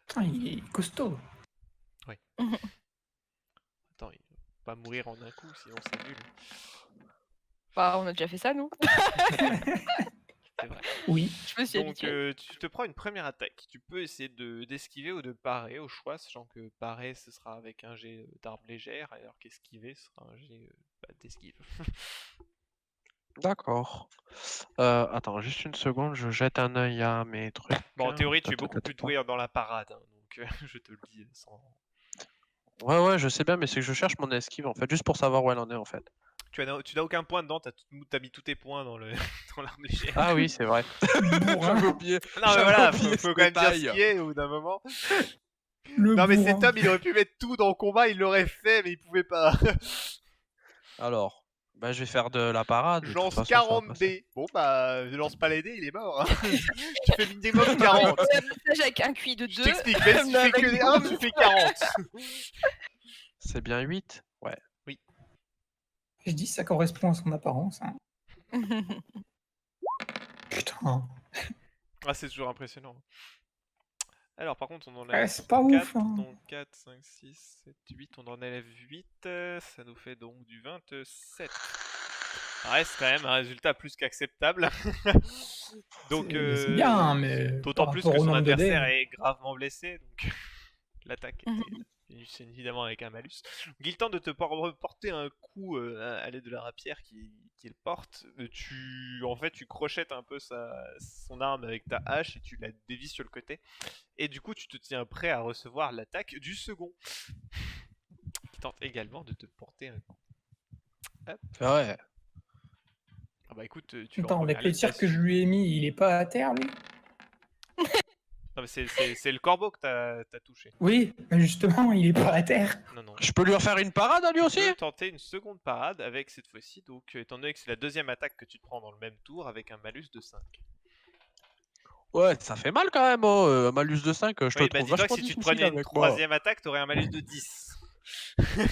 Putain, il est costaud. Attends, il va pas mourir en un coup, sinon c'est nul. Bah, on a déjà fait ça, nous. C'est vrai. Oui. Je me suis Donc, habituée. tu te prends une première attaque. Tu peux essayer d'esquiver ou de parer au choix, sachant que parer ce sera avec un jet d'arme légère, alors qu'esquiver ce sera un jet d'esquive. D'accord. Attends, juste une seconde, je jette un œil à mes trucs. Bon, en théorie, tu es Attends, beaucoup plus attends. doué dans la parade, hein, donc je te le dis sans... Ouais, je sais bien, mais c'est que je cherche mon esquive en fait, juste pour savoir où elle en est en fait. Tu n'as aucun point dedans, t'as mis tous tes points dans dans l'arme légère. Ah oui, c'est vrai. Bourrin. J'avais oublié. Non mais J'avais voilà, oublié faut ce quand même dire ce détail. qui est au bout d'un moment. Le Non mais bourrin. cet homme, il aurait pu mettre tout dans le combat, il l'aurait fait, mais il pouvait pas. Alors, bah, je vais faire de la parade. Je de toute lance façon, ça va 40 passer. dés. Bon bah, je lance pas les dés, il est mort. Hein. Tu fais minimum 40. Le passage avec un QI de 2. Je t'explique, même si tu fais que des 1, tu fais 40. C'est bien 8? Ouais. Je dis ça correspond à son apparence. Hein. Putain. Ah, c'est toujours impressionnant. Alors, par contre, on en Ouais, a c'est pas 4, ouf. Hein. donc 4, 5, 6, 7, 8, on en élève 8, ça nous fait donc du 27. Ça reste quand même un résultat plus qu'acceptable. Donc, C'est bien, mais d'autant par plus rapport que au son nombre de dés, adversaire est gravement blessé, donc l'attaque c'est évidemment avec un malus. Donc, il tente de te porter un coup à l'aide de la rapière qu'il porte. En fait, tu crochettes un peu son arme avec ta hache et tu la dévises sur le côté. Et du coup, tu te tiens prêt à recevoir l'attaque du second. Qui tente également de te porter un coup. Hop. Ouais. Ah bah écoute, tu vas en Attends, avec première le tir ligne, que je lui ai mis, il est pas à terre, lui? Non mais c'est le corbeau que t'as touché. Oui, mais justement, il est pas à terre. Non. Je peux lui en faire une parade à lui Tu aussi? peux tenter une seconde parade avec cette fois-ci, donc étant donné que c'est la deuxième attaque que tu te prends dans le même tour avec un malus de 5. Ouais, ça fait mal quand même, oh, un malus de 5, je te Oui, bah trouve dis-toi que vachement si tu te difficile prenais une avec moi. troisième attaque, t'aurais un malus de 10.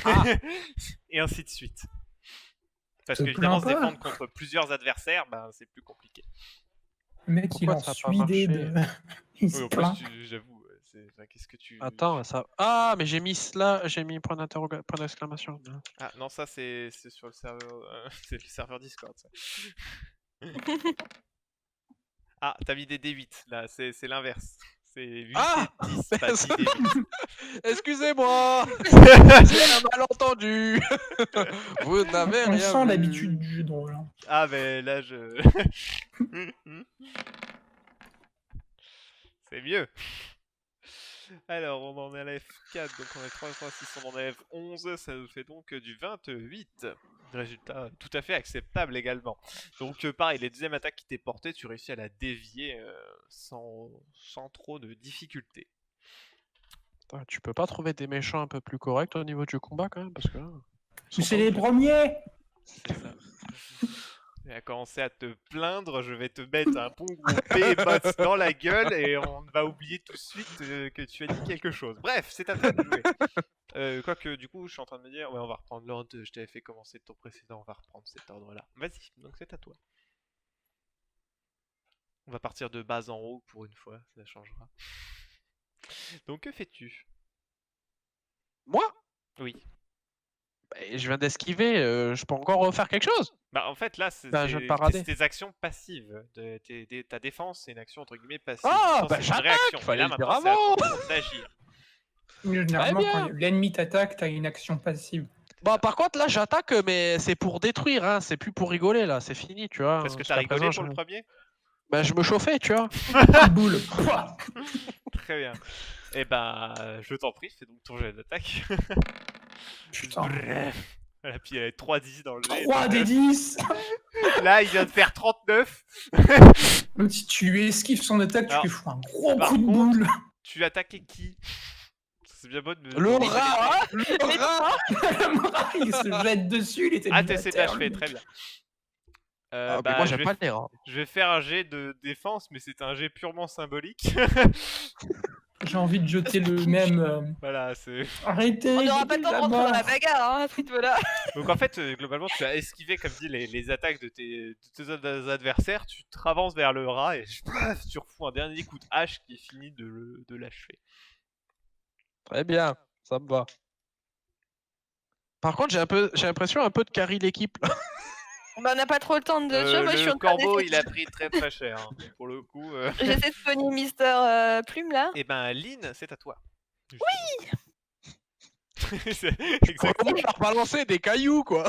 Ah. Et ainsi de suite. Parce Te que évidemment, se plains pas. défendre contre plusieurs adversaires, ben, c'est plus compliqué. Le mec, Pourquoi il en ça a pas suit des marché? de... il se Oui, en plaint. plus, j'avoue, enfin, qu'est-ce que tu... Attends, ça... Ah, mais j'ai mis cela, j'ai mis point d'exclamation. Ah non, ça c'est sur le serveur, c'est le serveur Discord. Ça. Ah, t'as mis des D8 là, c'est l'inverse. C'est 8 Ah et 10, pas 10 D8. Excusez-moi, c'est un malentendu. Vous n'avez On rien sent vu. l'habitude du jeu de rôle. Hein. Ah, mais là je. C'est mieux. Alors, on en élève 4, donc on est 3, 3, 6, on en élève 11, ça nous fait donc du 28. Résultat tout à fait acceptable également. Donc pareil, les deuxièmes attaques qui t'est portée, tu réussis à la dévier sans trop de difficulté. Putain, tu peux pas trouver des méchants un peu plus corrects au niveau du combat quand même, parce que là... Mais c'est les premiers. C'est ça. Et à commencer à te plaindre, je vais te mettre un bon gros P-bots dans la gueule et on va oublier tout de suite que tu as dit quelque chose. Bref, c'est à toi de jouer. Quoique, du coup, je suis en train de me dire, ouais, on va reprendre l'ordre, je t'avais fait commencer le tour précédent, on va reprendre cet ordre-là. Vas-y, donc c'est à toi. On va partir de bas en haut pour une fois, ça changera. Donc, que fais-tu? Moi? Oui. Bah, je viens d'esquiver, je peux encore refaire quelque chose? Bah, en fait, là, je viens de parader. c'est tes actions passives. Ta défense, c'est une action entre guillemets passive. Ah, Défense, bah c'est une j'attaque, réaction. Et fallait là, le dire maintenant, c'est à ton avant. tour d'agir. Généralement, bien. quand l'ennemi t'attaque, t'as une action passive. Bah par contre là j'attaque mais c'est pour détruire, hein. C'est plus pour rigoler là, c'est fini tu vois. Est-ce que Jusqu'à t'as rigolé présent, pour le premier? Bah je me chauffais tu vois. Boule. Pouah. Très bien. Et bah, je t'en prie, fais donc ton jet d'attaque. Putain. Voilà, puis il y avait 3-10 dans le jet. 3 des 10. Là, il vient de faire 39. Même si tu lui esquives son attaque, tu Alors, lui fous un gros par coup de contre, boule. Tu attaquais qui? C'est bien beau de me... Le rat, le rat. Il se jette dessus, il était Ah, déjà à t'essaies terre, d'achever, lui. très bien. Ah, mais Bah, moi je j'aime vais pas le nez. Hein. Je vais faire un jet de défense, mais c'est un jet purement symbolique. J'ai envie de jeter le même. Voilà, c'est... Arrêtez. On n'aura pas le temps de rentrer dans la mort. bagarre, hein, à ce rythme-là. Donc en fait, globalement, tu as esquivé, comme dit, les attaques de tes adversaires. Tu te avances vers le rat et paf, tu refous un dernier coup de hache qui finit de l'achever. Très bien, ça me va. Par contre j'ai l'impression un peu de carry l'équipe. Bah, on n'a pas trop le temps de. Tu vois, moi, je suis Le en train corbeau, d'essayer- il a pris très très cher. Hein. Pour le coup... J'essaie de soigner Mister Plume là. Et ben, Lynn, c'est à toi. Oui. C'est Faut exactement. vraiment leur balancer des cailloux quoi.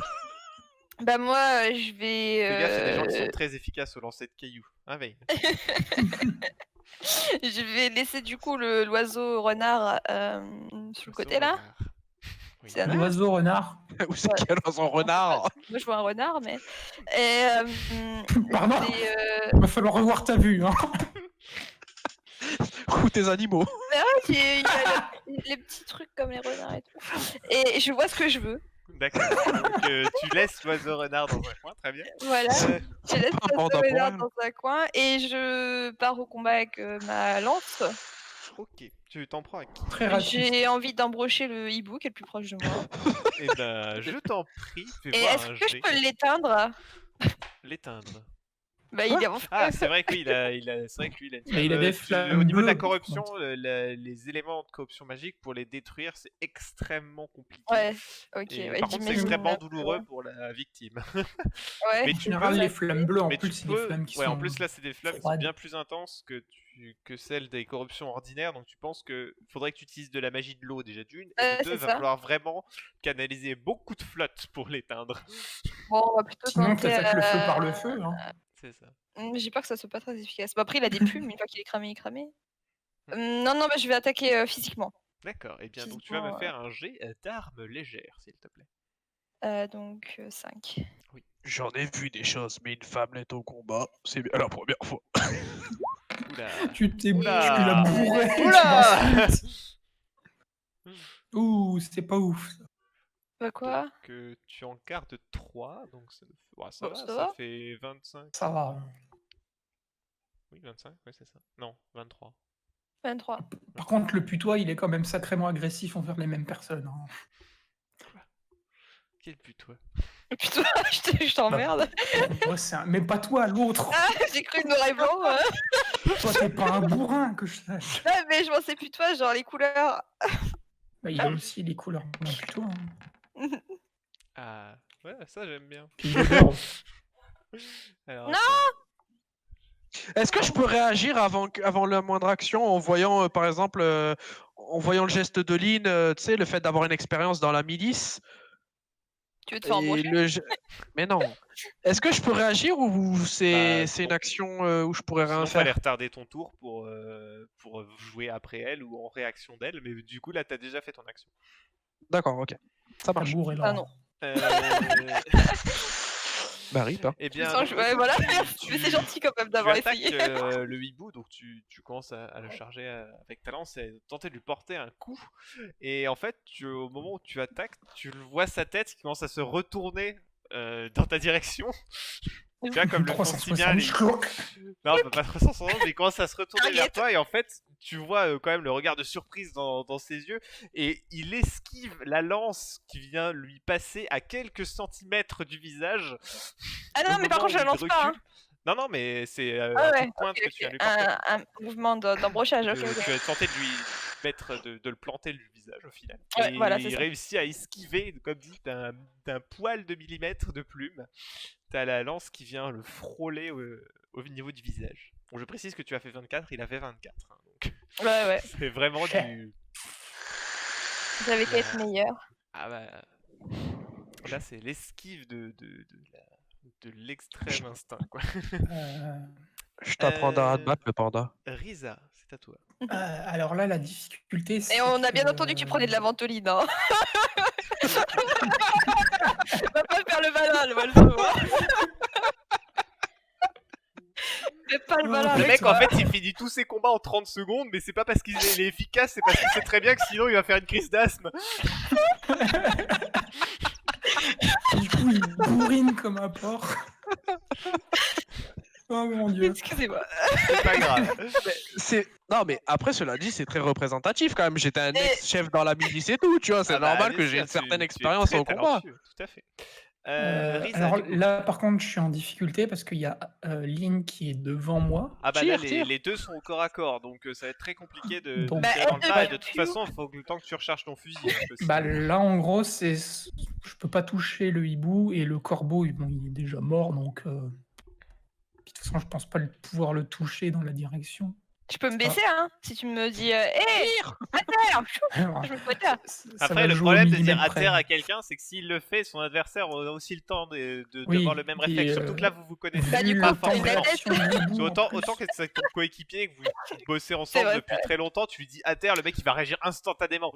Bah moi, je Fais gaffe, il y a des gens qui sont vais, très efficaces au lancer de cailloux. Hein, Vayne? je vais laisser du coup l'oiseau renard sur le côté là. Renard. Oui. C'est un L'oiseau renard. Où c'est Ouais. qu'il y a dans son renard? Moi je vois un renard, mais et Pardon. je vais, Il va falloir revoir ta vue. Hein. Ou tes animaux? il y a les petits trucs comme les renards et tout. Et je vois ce que je veux. D'accord. Donc tu laisses l'oiseau renard dans un coin, très bien. Voilà. Je laisse Un l'oiseau panda pour renard elle. dans un coin et je pars au combat avec ma lance. Ok, tu t'en prends à qui? Très raciste. J'ai envie d'embrocher le hibou qui est le plus proche de moi. Eh ben, je t'en prie, fais Et voir est-ce un que je jet. peux l'éteindre? L'éteindre. Bah il est en Ah, c'est vrai que oui, c'est vrai que lui, il a une Mais il a des flammes au niveau de la bleues. corruption, les éléments de corruption magique, pour les détruire, c'est extrêmement compliqué. Ouais, ok. Et Ouais, par contre, c'est j'imagine extrêmement un peu, douloureux ouais. pour la victime. Ouais. Mais En tu général, peux- les flammes bleues, en Mais plus, tu c'est des peux- flammes qui ouais, sont. en plus là c'est des flammes qui sont froides. bien plus intenses que celles des corruptions ordinaires, donc tu penses que faudrait que tu utilises de la magie de l'eau déjà d'une, et de deux, c'est va ça. falloir vraiment canaliser beaucoup de flotte pour l'éteindre. Bon, on va plutôt Sinon, tenter. t'attaques le feu par le feu. Hein. C'est ça. J'ai peur que ça soit pas très efficace. Bon, après, il a des plumes, une fois qu'il est cramé, il est cramé. Non, bah, je vais attaquer physiquement. D'accord, et bien donc tu vas me Physiquement, faire un jet d'armes légères, s'il te plaît. Donc 5. J'en ai vu des choses, mais une femme est au combat. C'est bien la première fois. Oula. Tu t'es Oula. tu l'as bourré. tu Oula. m'insultes. Ouh, c'était pas ouf. Ça. Bah quoi? Que tu en gardes 3, donc ça, ouais, ça Bon, va, ça ça va. fait 25. Ça va. Oui, 25, ouais, c'est ça. Non, 23. 23. Par contre, le putois, il est quand même sacrément agressif envers les mêmes personnes. Hein. Quel but, toi. Putain, je t'emmerde. Moi, mais pas toi, l'autre. Ah, j'ai cru noir et blanc. Toi, t'es pas un bourrin, que je sache. Non, mais je pensais plus toi, genre les couleurs. Bah, il a aussi les couleurs d'un putois. Hein. Ah, ouais, ça j'aime bien. Puis il adore. Alors, Non. Est-ce que je peux réagir avant la moindre action en voyant, par exemple, en voyant le geste de Lynn, tu sais, le fait d'avoir une expérience dans la milice Tu veux te faire et embrocher? Mais non. Est-ce que je peux réagir ou c'est Bah, une action où je pourrais rien sinon, fallait faire? retarder ton tour pour jouer après elle ou en réaction d'elle, mais du coup là t'as déjà fait ton action. D'accord, ok. Ça Ta marche. bourre est là. Ah non. Euh... Bah, rip, hein. Eh bien, Sans- donc, ouais, voilà, tu- mais c'est gentil quand même tu d'avoir attaques essayé. le hibou, donc tu commences à le charger avec ta lance et tenter de lui porter un coup. Et en fait, au moment où tu attaques, tu vois sa tête qui commence à se retourner dans ta direction. Tu vois, comme le font si bien 360 les... chloc. Non, pas 360, mais il commence à se retourner vers Target. toi et en fait, tu vois quand même le regard de surprise dans ses yeux et il esquive la lance qui vient lui passer à quelques centimètres du visage. Ah non, Au mais par moment contre, je la où il lance pas. Hein. recule. Non, mais c'est Ah un coup ouais, de pointe ok, que tu viens ok. lui porter. Un mouvement d'embrochage, ok, ok. Tu vas tenter de lui mettre, de le planter du visage au final. Ouais, Et voilà, c'est il ça. réussit à esquiver, comme dit, d'un poil de millimètre de plume. T'as la lance qui vient le frôler au niveau du visage. Bon, je précise que tu as fait 24, il a fait 24. Hein, donc Ouais. c'est vraiment du... J'avais qu'à être meilleur. Ah bah... Là, c'est l'esquive de l'extrême instinct, quoi. Je t'apprendrai à te battre, le panda. Risa, c'est à toi. Alors là, la difficulté, c'est Et on a bien que- entendu que tu prenais de la ventoline, hein. Va pas faire le malin, le Waldo. Fais pas le malin. Le avec mec, toi. en fait, il finit tous ses combats en 30 secondes, mais c'est pas parce qu'il est efficace, c'est parce qu'il sait très bien que sinon il va faire une crise d'asthme. Du coup, il bourrine comme un porc. Oh mon dieu. Excusez-moi. C'est pas grave. Non, mais après, cela dit, c'est très représentatif quand même. J'étais un Mais- ex-chef dans la milice et tout, tu vois. C'est Ah bah, normal bien que j'ai sûr, une certaine tu es expérience très au combat. talentueux, tout à fait. Risa, Alors du coup. là, par contre, je suis en difficulté parce qu'il y a Lynn qui est devant moi. Ah bah là, Tire. les deux sont au corps à corps, donc ça va être très compliqué de Donc- tirer Bah, dans le elle tas, et de devient toute plus. façon, il faut que le temps que tu recharges ton fusil. Hein, parce que Bah sinon- là, en gros, je peux pas toucher le hibou et le corbeau, bon, il est déjà mort, donc de toute façon, je pense pas pouvoir le toucher dans la direction. Je peux me baisser, hein, si tu me dis hé, à terre. Alors, Je me mets à terre. ça Après, va le jouer au problème de dire millimètre à près. terre à quelqu'un, c'est que s'il le fait, son adversaire aura aussi le temps d'avoir Oui, le même puis, réflexe. Surtout que là, vous vous connaissez Bah, du vu coup, le pas temps de t'as une forcément. réaction du Parce bout, que en autant plus. que c'est ton coéquipier, que vous bossez ensemble vrai, depuis très longtemps, tu lui dis à terre, le mec il va réagir instantanément.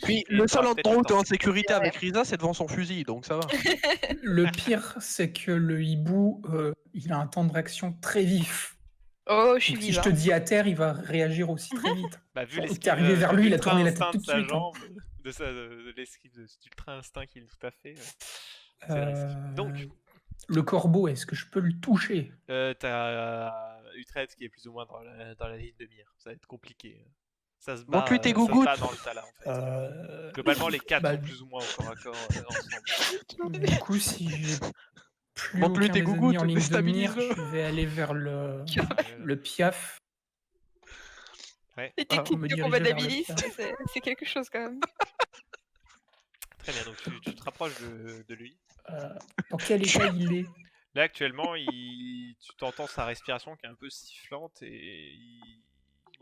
Puis Et le seul t'auras peut-être endroit où le t'es temps. en sécurité Ouais. avec Risa, c'est devant son fusil, donc ça va. Le pire, c'est que le hibou, il a un temps de réaction très vif. Oh, je suis Donc si vive. je te dis à terre, il va réagir aussi très vite. Bah, vu Genre, l'esquive, t'es arrivé vers lui, il a ultra tourné la tête instinct tout de de sa suite, hein. jambe, de l'esquive, de cet ultra instinct qu'il tout à fait, c'est risqué. Donc, Le corbeau, est-ce que je peux le toucher? t'as Utrecht qui est plus ou moins dans la ligne de mire. Ça va être compliqué. Ça se Montre-lui tes bat dans gougouttes. le tas là en fait. Euh, Globalement, les 4 bah, sont plus ou moins au corps à corps ensemble. Du coup, si j'ai plus Montre-lui aucun tes des ennemis gougouttes, en ligne de mire, déstabilise-le. je vais aller vers le piaf. Ouais, Les on techniques me de dirigeait combat vers le d'habiliste, piaf. c'est quelque chose quand même. très bien. Donc tu te rapproches de lui. Dans quel état il est? Là actuellement, tu t'entends sa respiration qui est un peu sifflante et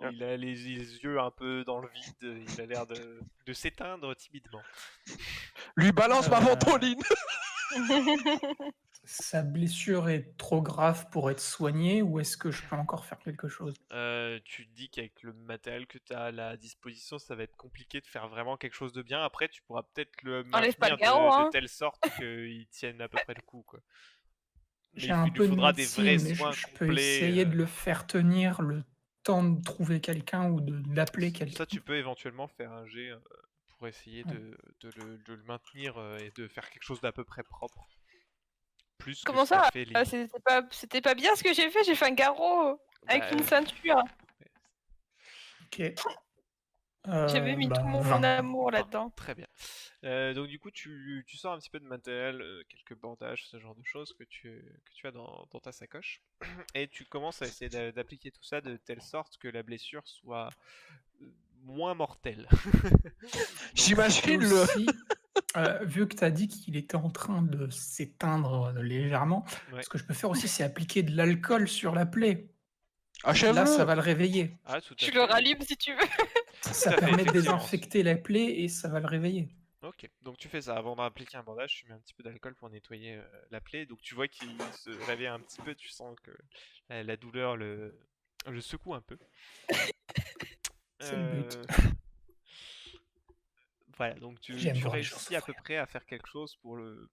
il a les yeux un peu dans le vide. Il a l'air de s'éteindre timidement. Lui balance ma Euh, ventoline. Sa blessure est trop grave pour être soignée ou est-ce que je peux encore faire quelque chose? Tu te dis qu'avec le matériel que tu as à la disposition, ça va être compliqué de faire vraiment quelque chose de bien. Après, tu pourras peut-être le Enlève pas maintenir le garrot, de hein. telle sorte qu'il tienne à peu près le coup, quoi. Mais J'ai un il lui peu de faudra des vrais médecine, mais soins je peux complets. essayer de le faire tenir le temps de trouver quelqu'un ou d'appeler quelqu'un. Ça, tu peux éventuellement faire un jet pour essayer Ouais. de le maintenir et de faire quelque chose d'à peu près propre. Plus que Comment ce qu'a ça fait les... C'était pas bien ce que j'ai fait. J'ai fait un garrot avec Bah, une ceinture. Ok. J'avais mis tout mon 20. amour là-dedans. Très bien. Donc du coup, tu sors un petit peu de matériel, quelques bandages, ce genre de choses que tu as dans ta sacoche. Et tu commences à essayer d'appliquer tout ça de telle sorte que la blessure soit moins mortelle. J'imagine Et le. aussi, vu que tu as dit qu'il était en train de s'éteindre légèrement, Ouais. ce que je peux faire aussi, c'est appliquer de l'alcool sur la plaie. Là, ça Achève-le. va le réveiller. Ah, tout à Tu fait. le rallumes si tu veux. Ça à fait, permet de effectivement. désinfecter la plaie et ça va le réveiller. Ok, donc tu fais ça. Avant d'appliquer un bandage, tu mets un petit peu d'alcool pour nettoyer la plaie. Donc tu vois qu'il se réveille un petit peu, tu sens que la douleur le secoue un peu. C'est le but. Voilà, donc J'aime tu voir les gens réussis à peu souffrir. près à faire quelque chose pour le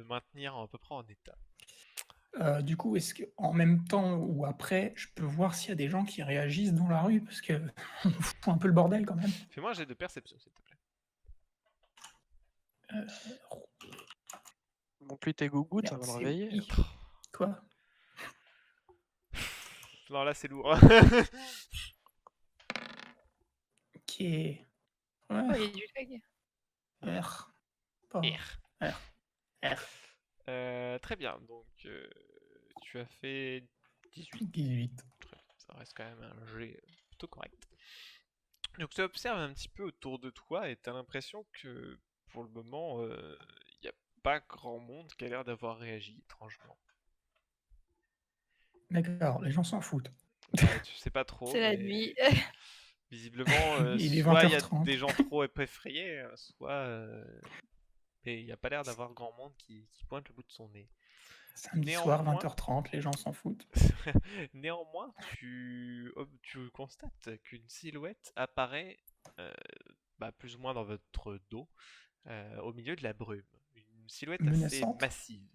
maintenir à peu près en état. Du coup, est-ce qu'en même temps ou après, je peux voir s'il y a des gens qui réagissent dans la rue? Parce que on fout un peu le bordel quand même. Fais-moi un jet de perception, s'il te plaît. Montre-lui tes gougouttes, ça Merde, va le c'est réveiller. oui. Quoi? Non, là c'est lourd. Ok. Ouais. Oh, il y a du lag. R. Pas. R. Très bien, donc tu as fait 18. 18. Très bien, ça reste quand même un jet plutôt correct. Donc tu observes un petit peu autour de toi et tu as l'impression que pour le moment, il n'y a pas grand monde qui a l'air d'avoir réagi étrangement. D'accord, les gens s'en foutent. Tu sais pas trop. C'est la mais nuit. Visiblement, Il est soit il y a 20h30. des gens trop effrayés, soit mais il n'y a pas l'air d'avoir grand monde qui pointe le bout de son nez. Samedi soir, Néanmoins- 20h30, les gens s'en foutent. Néanmoins, tu constates qu'une silhouette apparaît plus ou moins dans votre dos, au milieu de la brume. Une silhouette assez Menaçante. massive.